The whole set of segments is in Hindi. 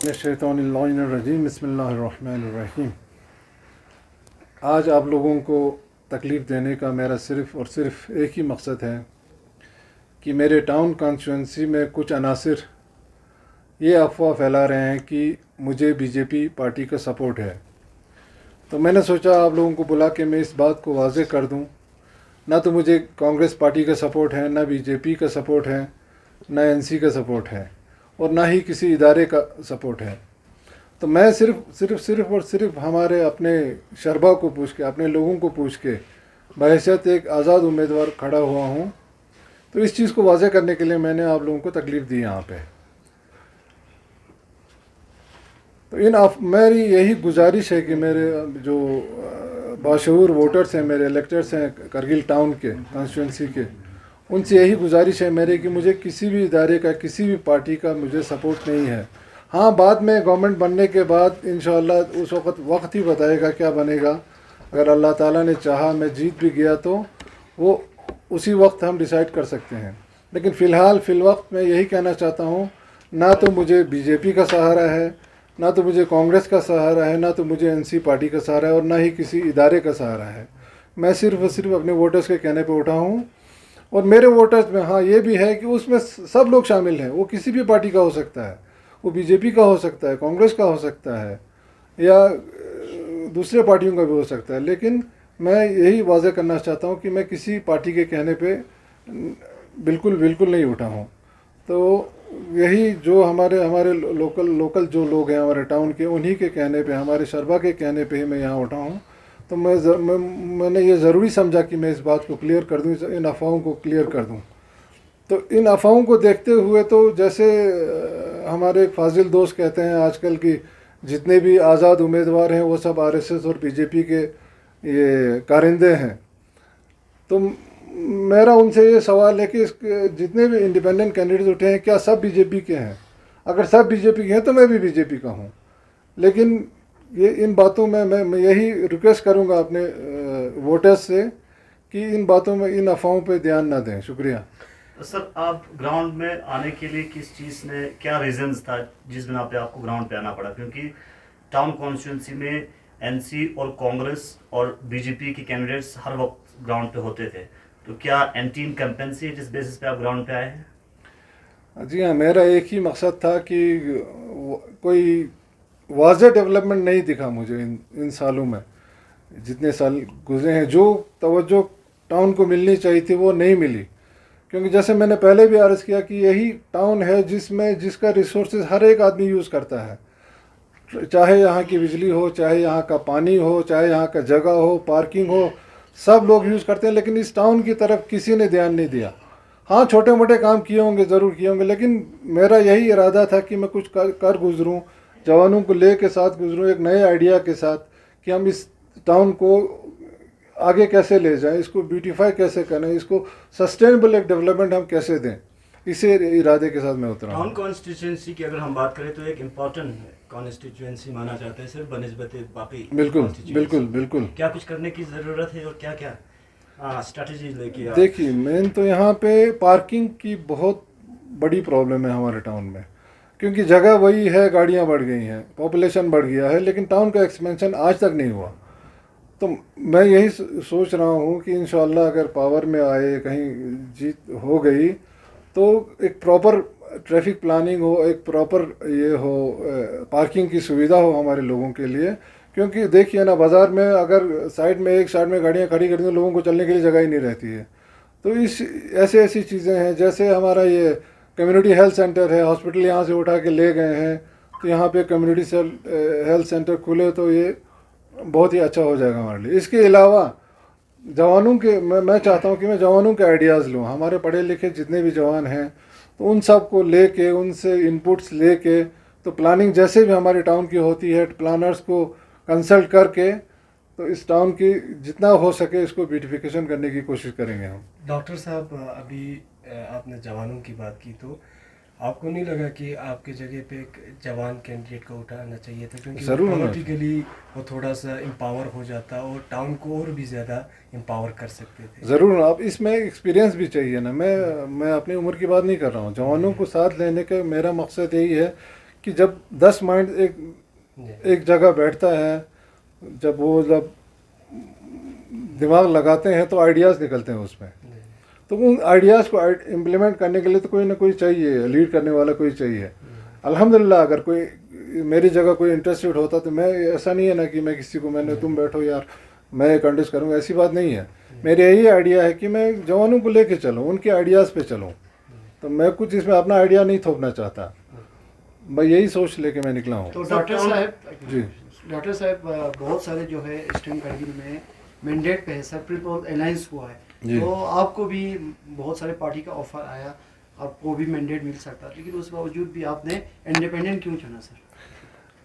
शैतानिर्रजीम बिस्मिल्लाहिर्रहमानिर्रहीम। आज आप लोगों को तकलीफ़ देने का मेरा सिर्फ़ और सिर्फ एक ही मकसद है कि मेरे टाउन कॉन्स्टिट्यूंसी में कुछ अनासिर ये अफवाह फैला रहे हैं कि मुझे बीजेपी पार्टी का सपोर्ट है। तो मैंने सोचा आप लोगों को बुला के मैं इस बात को वाज़ेह कर दूं, ना तो मुझे कांग्रेस पार्टी का सपोर्ट है, ना बीजेपी का सपोर्ट है, ना एनसी का सपोर्ट है और ना ही किसी इदारे का सपोर्ट है। तो मैं सिर्फ हमारे अपने शरबा को पूछ के, अपने लोगों को पूछ के बहैसियत एक आज़ाद उम्मीदवार खड़ा हुआ हूँ। तो इस चीज़ को वाज़ेह करने के लिए मैंने आप लोगों को तकलीफ़ दी यहाँ पे। तो मेरी यही गुजारिश है कि मेरे जो बाशऊर वोटर्स हैं, मेरे इलेक्टर्स हैं करगिल टाउन के कॉन्स्टिट्यूंसी के, उनसे यही गुजारिश है मेरे कि मुझे किसी भी इदारे का, किसी भी पार्टी का मुझे सपोर्ट नहीं है। हाँ, बाद में गवर्नमेंट बनने के बाद इंशाअल्लाह उस वक्त ही बताएगा क्या बनेगा। अगर अल्लाह ताला ने चाहा मैं जीत भी गया तो वो उसी वक्त हम डिसाइड कर सकते हैं। लेकिन फ़िलहाल वक्त मैं यही कहना चाहता हूँ, ना तो मुझे बीजेपी का सहारा है, ना तो मुझे कांग्रेस का सहारा है, ना तो मुझे एनसी पार्टी का सहारा है और ना ही किसी इदारे का सहारा है। मैं सिर्फ अपने वोटर्स के कहने पे उठा हूँ। और मेरे वोटर्स में हाँ ये भी है कि उसमें सब लोग शामिल हैं। वो किसी भी पार्टी का हो सकता है, वो बीजेपी का हो सकता है, कांग्रेस का हो सकता है या दूसरे पार्टियों का भी हो सकता है। लेकिन मैं यही वाज़ेह करना चाहता हूँ कि मैं किसी पार्टी के कहने पे बिल्कुल नहीं उठा हूँ। तो यही जो हमारे लोकल जो लोग हैं हमारे टाउन के, उन्हीं के कहने पे, हमारे शरबा के कहने पे ही मैं यहाँ उठा हूँ। तो मैंने ये ज़रूरी समझा कि मैं इस बात को क्लियर कर दूँ, इन अफ़वाहों को क्लियर कर दूँ। तो इन अफ़वाहों को देखते हुए तो जैसे हमारे एक फाजिल दोस्त कहते हैं आजकल की जितने भी आज़ाद उम्मीदवार हैं वो सब आरएसएस और बीजेपी के ये कारिंदे हैं। तो मेरा उनसे ये सवाल है कि जितने भी इंडिपेंडेंट कैंडिडेट उठे हैं क्या सब बीजेपी के हैं? अगर सब बीजेपी के हैं तो मैं भी बीजेपी का हूँ। लेकिन ये इन बातों में मैं यही रिक्वेस्ट करूँगा अपने वोटर्स से कि इन बातों में, इन अफवाहों पे ध्यान ना दें। शुक्रिया। तो सर, आप ग्राउंड में आने के लिए किस चीज़ ने, क्या रीजंस था जिस बिना पे आपको ग्राउंड पे आना पड़ा? क्योंकि टाउन कॉन्स्टिट्यूंसी में एनसी और कांग्रेस और बीजेपी के कैंडिडेट्स हर वक्त ग्राउंड पे होते थे, तो क्या एंटी इनकम्पेंसी जिस बेसिस पे आप ग्राउंड पे आए हैं? जी हाँ, मेरा एक ही मकसद था कि कोई वाज़ेह डेवलपमेंट नहीं दिखा मुझे इन सालों में, जितने साल गुजरे हैं। जो तवज्जो टाउन को मिलनी चाहिए थी वो नहीं मिली। क्योंकि जैसे मैंने पहले भी अर्ज़ किया कि यही टाउन है जिसका रिसोर्सेज हर एक आदमी यूज़ करता है, चाहे यहाँ की बिजली हो, चाहे यहाँ का पानी हो, चाहे यहाँ का जगह हो, पार्किंग हो, सब लोग यूज़ करते हैं। लेकिन इस टाउन की तरफ किसी ने ध्यान नहीं दिया। हाँ, छोटे मोटे काम किए होंगे, ज़रूर किए होंगे, लेकिन मेरा यही इरादा था कि मैं कुछ कर गुज़रूँ, जवानों को ले के साथ गुज़रूँ, एक नए आइडिया के साथ कि हम इस टाउन को आगे कैसे ले जाएं, इसको ब्यूटीफाई कैसे करें, इसको सस्टेनेबल एक डेवलपमेंट हम कैसे दें। इसी इरादे के साथ मैं उतरा हूँ। टाउन कॉन्स्टिट्यूंसी की अगर हम बात करें तो एक इम्पॉर्टेंट कॉन्स्टिट्यूंसी माना जाता है सिर्फ बनस्बत बाकी। बिल्कुल। क्या कुछ करने की ज़रूरत है और क्या क्या स्ट्रैटेजी लेके? देखिए, मेन तो यहाँ पे पार्किंग की बहुत बड़ी प्रॉब्लम है हमारे टाउन में। क्योंकि जगह वही है, गाड़ियाँ बढ़ गई हैं, पॉपुलेशन बढ़ गया है, लेकिन टाउन का एक्सपेंशन आज तक नहीं हुआ। तो मैं यही सोच रहा हूँ कि इंशाअल्लाह अगर पावर में आए, कहीं जीत हो गई, तो एक प्रॉपर ट्रैफिक प्लानिंग हो, एक प्रॉपर ये हो, पार्किंग की सुविधा हो हमारे लोगों के लिए। क्योंकि देखिए ना, बाज़ार में अगर एक साइड में गाड़ियाँ खड़ी कर दें, लोगों को चलने के लिए जगह ही नहीं रहती है। तो ऐसी चीज़ें हैं। जैसे हमारा ये कम्युनिटी हेल्थ सेंटर है, हॉस्पिटल यहाँ से उठा के ले गए हैं, तो यहाँ पे कम्युनिटी हेल्थ सेंटर खुले तो ये बहुत ही अच्छा हो जाएगा हमारे लिए। इसके अलावा जवानों के, मैं चाहता हूँ कि मैं जवानों के आइडियाज़ लूँ। हमारे पढ़े लिखे जितने भी जवान हैं, तो उन सब को लेके, उनसे इनपुट्स लेके, तो प्लानिंग जैसे भी हमारे टाउन की होती है, प्लानर्स को कंसल्ट करके, तो इस टाउन की जितना हो सके इसको ब्यूटिफिकेशन करने की कोशिश करेंगे हम। डॉक्टर साहब, अभी आपने जवानों की बात की, तो आपको नहीं लगा कि आपके जगह पे एक जवान कैंडिडेट को उठाना चाहिए था? क्योंकि पॉलिटिकली वो थोड़ा सा एम्पावर हो जाता और टाउन को और भी ज़्यादा एम्पावर कर सकते थे। ज़रूर। अब इसमें एक्सपीरियंस भी चाहिए ना। मैं अपनी उम्र की बात नहीं कर रहा हूँ। जवानों को साथ लेने का मेरा मकसद यही है कि जब 10 माइंड एक जगह बैठता है, जब वो जब दिमाग लगाते हैं तो आइडियाज़ निकलते हैं उसमें। तो उन आइडियाज़ को इम्प्लीमेंट करने के लिए तो कोई ना कोई चाहिए, लीड करने वाला कोई चाहिए। अल्हम्दुलिल्लाह अगर कोई मेरी जगह कोई इंटरेस्टेड होता तो मैं, ऐसा नहीं है ना कि मैं किसी को मैंने तुम बैठो यार मैं कंटेस्ट करूँगा, ऐसी बात नहीं है। मेरा यही आइडिया है कि मैं जवानों को लेके चलूँ, उनके आइडियाज़ पे चलूँ। तो मैं कुछ इसमें अपना आइडिया नहीं थोपना चाहता, मैं यही सोच लेके मैं निकला हूँ। तो डॉक्टर साहब जी बहुत सारे जो है ईस्टर्न कारगिल में मैंडेट पे है सर, पीपल अलायंस हुआ है, जी। तो आपको भी बहुत सारे पार्टी का ऑफर आया, आपको भी मैंडेट मिल सकता, लेकिन उस बावजूद भी आपने इंडिपेंडेंट क्यों चुना सर?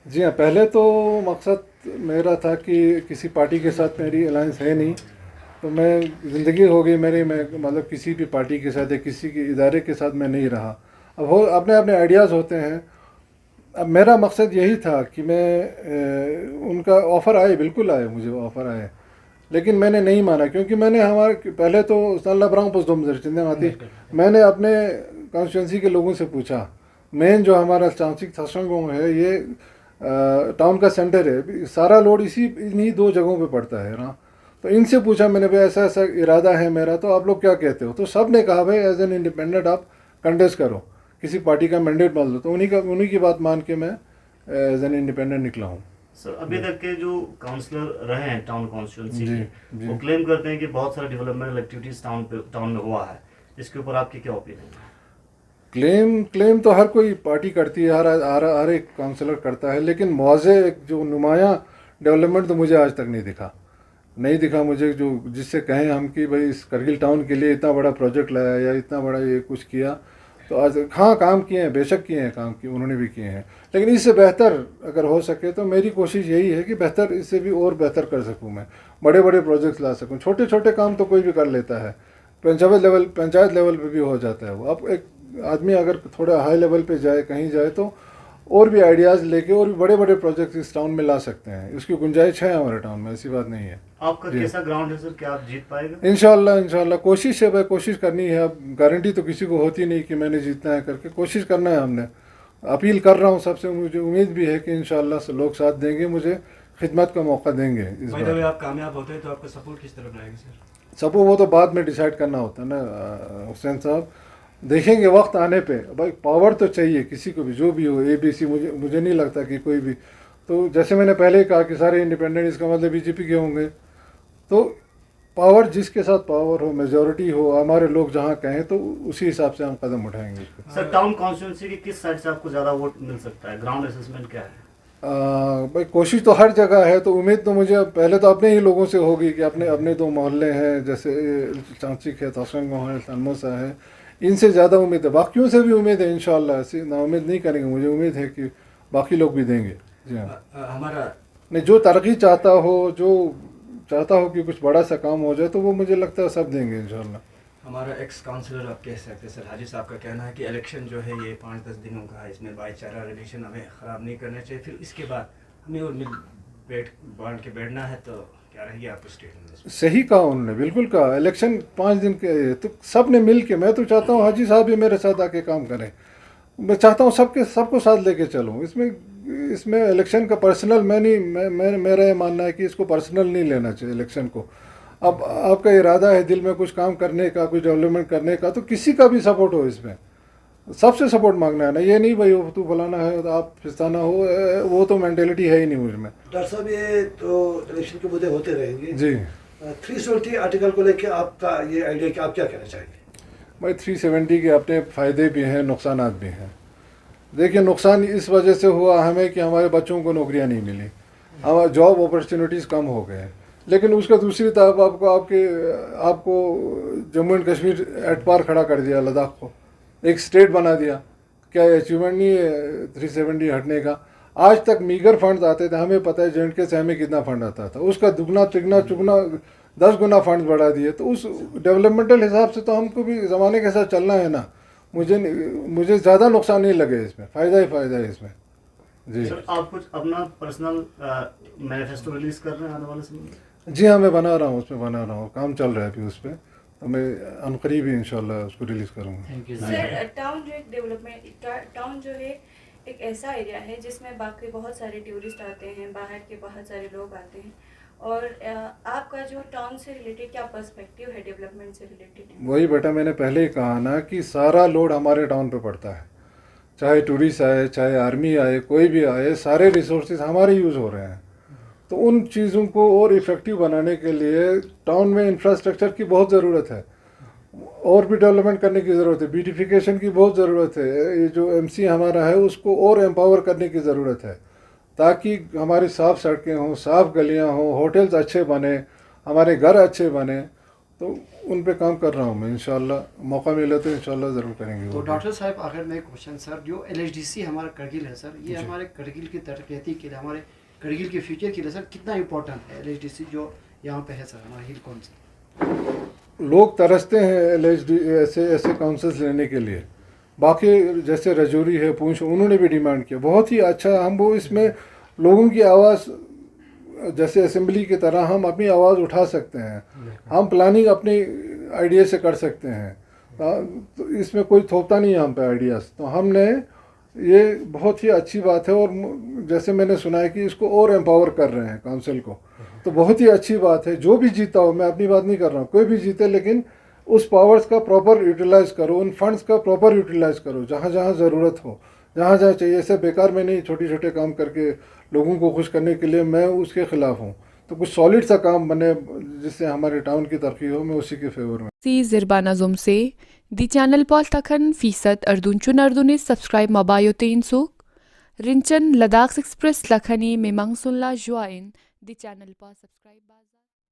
जी हाँ, पहले तो मकसद मेरा था कि किसी पार्टी के साथ मेरी अलायंस है नहीं, तो मैं ज़िंदगी हो गई मेरी, मैं मतलब किसी भी पार्टी के साथ या किसी के इदारे के साथ मैं नहीं रहा। अब हो अपने अपने आइडियाज़ होते हैं। अब मेरा मकसद यही था कि मैं उनका ऑफ़र आए, बिल्कुल आए, मुझे ऑफ़र आए, लेकिन मैंने नहीं माना, क्योंकि मैंने हमारे पहले तो सल्ला ब्रांग पोस्ट आती, मैंने अपने कॉन्स्टिट्यूंसी के लोगों से पूछा। मेन जो हमारा चांसिक थासंगोंग है, ये टाउन का सेंटर है, सारा लोड इन्हीं 2 जगहों पे पड़ता है ना। तो इनसे पूछा मैंने, भाई ऐसा ऐसा इरादा है मेरा, तो आप लोग क्या कहते हो? तो सब ने कहा भाई एज एन इंडिपेंडेंट आप कंटेस्ट करो, किसी पार्टी का मैंडेट मान लो। तो उन्हीं की बात मान के मैं एज एन इंडिपेंडेंट निकला हूँ। सर अभी तक के जो काउंसलर रहे हैं टाउन कॉन्स्टिट्यूंसी जी, के, जी। वो क्लेम करते हैं कि बहुत सारा डेवलपमेंटल एक्टिविटीज टाउन में हुआ है, इसके ऊपर आपकी क्या ओपिनियन है? क्लेम तो हर कोई पार्टी करती है, हर एक काउंसलर करता है, लेकिन मुआवजे जो नुमाया डेवलपमेंट तो मुझे आज तक नहीं दिखा मुझे, जो जिससे कहें हम कि भाई इस करगिल टाउन के लिए इतना बड़ा प्रोजेक्ट लाया या इतना बड़ा ये कुछ किया। तो आज हाँ काम किए हैं, बेशक किए हैं, काम किए उन्होंने भी किए हैं, लेकिन इससे बेहतर अगर हो सके तो मेरी कोशिश यही है कि बेहतर, इससे भी और बेहतर कर सकूँ, मैं बड़े बड़े प्रोजेक्ट्स ला सकूँ। छोटे छोटे काम तो कोई भी कर लेता है, पंचायत लेवल पे भी हो जाता है वो। अब एक आदमी अगर थोड़ा हाई लेवल पे जाए, कहीं जाए, तो और भी आइडियाज़ लेके और भी बड़े बड़े प्रोजेक्ट इस टाउन में ला सकते हैं। इसकी गुंजाइश है हमारे टाउन में, ऐसी बात नहीं है। आपका कैसा ग्राउंड है सर, क्या आप जीत पाएगा? इंशाल्लाह कोशिश है भाई, कोशिश करनी है। अब गारंटी तो किसी को होती नहीं कि मैंने जीतना है करके, कोशिश करना है हमने। अपील कर रहा हूँ सबसे, मुझे उम्मीद भी है कि इंशाल्लाह से लोग साथ देंगे, मुझे खिदमत का मौका देंगे इस भाई बार। जब आप कामयाब होते हैं तो आपका सपोर्ट किस तरफ रहेगा सर? सबको वो तो बाद में डिसाइड करना होता है ना हुसैन साहब, देखेंगे वक्त आने पे। भाई पावर तो चाहिए किसी को भी, जो भी हो, ABC, मुझे नहीं लगता कि कोई भी, तो जैसे मैंने पहले ही कहा कि सारे इंडिपेंडेंट, इसका मतलब BJP के होंगे। तो पावर, जिसके साथ पावर हो, मेजॉरिटी हो, हमारे लोग जहाँ कहें, तो उसी हिसाब से हम कदम उठाएंगे इस पे। सर टाउन कॉन्स्टिट्यूंसी की किस साइड से आपको ज़्यादा वोट मिल सकता है? ग्राउंड असेसमेंट क्या है? भाई कोशिश तो हर जगह है, तो उम्मीद तो मुझे पहले तो अपने ही लोगों से होगी कि अपने 2 मोहल्ले हैं, जैसे चांसिक है, तासंगो है, सनमोसा है, इनसे ज़्यादा उम्मीद है। बाकियों से भी उम्मीद है, इंशाल्लाह ऐसी नाउम्मीद नहीं करेंगे। मुझे उम्मीद है कि बाकी लोग भी देंगे। जी हाँ, हमारा नहीं, जो तरक्की चाहता हो कि कुछ बड़ा सा काम हो जाए, तो वो मुझे लगता है सब देंगे इंशाल्लाह। हमारा एक्स काउंसलर आप कह सकते हैं सर हाजी साहब का कहना है कि इलेक्शन जो है ये 5-10 दिनों का है, इसमें भाईचारा रिलेशन हमें ख़राब नहीं करना चाहिए, फिर इसके बाद हमें और बांट के बैठना है। तो क्या रहेगी आपको स्टेटमेंट? सही कहा उन्होंने, बिल्कुल कहा। इलेक्शन 5 दिन के, तो सब ने मिल के, मैं तो चाहता हूँ हाजी साहब भी मेरे साथ आके काम करें। मैं चाहता हूँ सबको साथ लेके चलूँ। इसमें इलेक्शन का पर्सनल मेरा ये मानना है कि इसको पर्सनल नहीं लेना चाहिए इलेक्शन को। अब आपका इरादा है दिल में कुछ काम करने का, कुछ डेवलपमेंट करने का, तो किसी का भी सपोर्ट हो, इसमें सबसे सपोर्ट मांगना है ना। ये नहीं भाई तू फलाना है तो आप फिस्ताना हो, वो तो मेंटेलिटी है ही नहीं मुझ में। डॉक्टर साहब ये तो इलेक्शन के मुद्दे होते रहेंगे जी। 370 आर्टिकल को लेकर आपका ये आइडिया कि आप क्या कहना चाहेंगे? भाई 370 के अपने फ़ायदे भी हैं, नुकसानात भी हैं। देखिए, नुकसान इस वजह से हुआ हमें कि हमारे बच्चों को नौकरियां नहीं मिली, हमारे जॉब अपॉर्चुनिटीज़ कम हो गए। लेकिन उसका दूसरी तरफ आपको Jammu and Kashmir at par खड़ा कर दिया, लद्दाख को एक स्टेट बना दिया। क्या अचीवमेंट नहीं है 370 हटने का? आज तक मीगर फंड आते थे, हमें पता है J&K से हमें कितना फंड आता था, उसका दुगना तिगना चुगना 10 गुना फंड बढ़ा दिए। तो उस डेवलपमेंटल हिसाब से तो हमको भी ज़माने के साथ चलना है ना। मुझे ज़्यादा नुकसान नहीं लगे इसमें, फ़ायदा ही फ़ायदा है इसमें। जी सर आप कुछ अपना पर्सनल मैनिफेस्टो रिलीज कर रहे हैं आने वाले समय में? जी हाँ, मैं बना रहा हूँ, काम चल रहा है अभी उस पर, तो मैं अनकरीब ही इंशाल्लाह उसको रिलीज़ करूँगा। सर टाउन जो एक डेवलपमेंट, टाउन जो है एक ऐसा एरिया है जिसमें बाकी बहुत सारे टूरिस्ट आते हैं, बाहर के बहुत सारे लोग आते हैं, और आपका जो टाउन से रिलेटेड क्या पर्सपेक्टिव है डेवलपमेंट से रिलेटेड? वही बेटा मैंने पहले ही कहा ना कि सारा लोड हमारे टाउन पे पड़ता है, चाहे टूरिस्ट आए, चाहे आर्मी आए, कोई भी आए, सारे रिसोर्सेज हमारे यूज़ हो रहे हैं। तो उन चीज़ों को और इफ़ेक्टिव बनाने के लिए टाउन में इंफ्रास्ट्रक्चर की बहुत ज़रूरत है, और भी डेवलपमेंट करने की ज़रूरत है, ब्यूटिफिकेशन की बहुत ज़रूरत है। ये जो एमसी हमारा है उसको और एम्पावर करने की ज़रूरत है, ताकि हमारी साफ़ सड़कें हों, साफ़ गलियां हों, होटल्स अच्छे बने, हमारे घर अच्छे बने। तो उन पे काम कर रहा हूँ मैं, इंशाल्लाह मौका मिले तो इंशाल्लाह ज़रूर करेंगे। तो डॉक्टर साहब आखिर में क्वेश्चन सर, जो LHDC हमारा करगिल है सर, ये हमारे करगिल की तरक्की के लिए, हमारे करगिल के फ्यूचर के लिए सर कितना इम्पोर्टेंट है LHDC जो यहाँ पे है सर हमारा हिल कौन सा? लोग तरसते हैं LHD ऐसे काउंसिल्स लेने के लिए। बाकी जैसे रजौरी है, पूंछ, उन्होंने भी डिमांड किया, बहुत ही अच्छा। हम वो इसमें लोगों की आवाज़ जैसे असेंबली की तरह हम अपनी आवाज़ उठा सकते हैं, हम प्लानिंग अपने आइडिया से कर सकते हैं। तो इसमें कोई थोपता नहीं है हम पे आइडियाज़। तो हमने ये बहुत ही अच्छी बात है, और जैसे मैंने सुना है कि इसको और एम्पावर कर रहे हैं काउंसिल को, तो बहुत ही अच्छी बात है। जो भी जीता हो, मैं अपनी बात नहीं कर रहा हूँ, कोई भी जीते, लेकिन उस पावर्स का प्रॉपर यूटिलाइज़ करो, उन फंड्स का प्रॉपर यूटिलाइज़ करो जहाँ जहाँ ज़रूरत हो, जहाँ जहाँ चाहिए। ऐसे बेकार में नहीं छोटे छोटे काम करके लोगों को खुश करने के लिए, मैं उसके ख़िलाफ़ हूँ। तो कुछ सॉलिड सा काम बने जिससे हमारे टाउन की तरक्की हो, मैं उसी के फेवर में। सी ज़िरबाना जुम से दी चैनल पॉल तखन फ़ीसद अर्दुन अर्दुन सब्सक्राइब मबायो 300 रिंचन लद्दाख एक्सप्रेस लखनी में मंगसुल्ला जुआइन दी चैनल पॉल सब्सक्राइब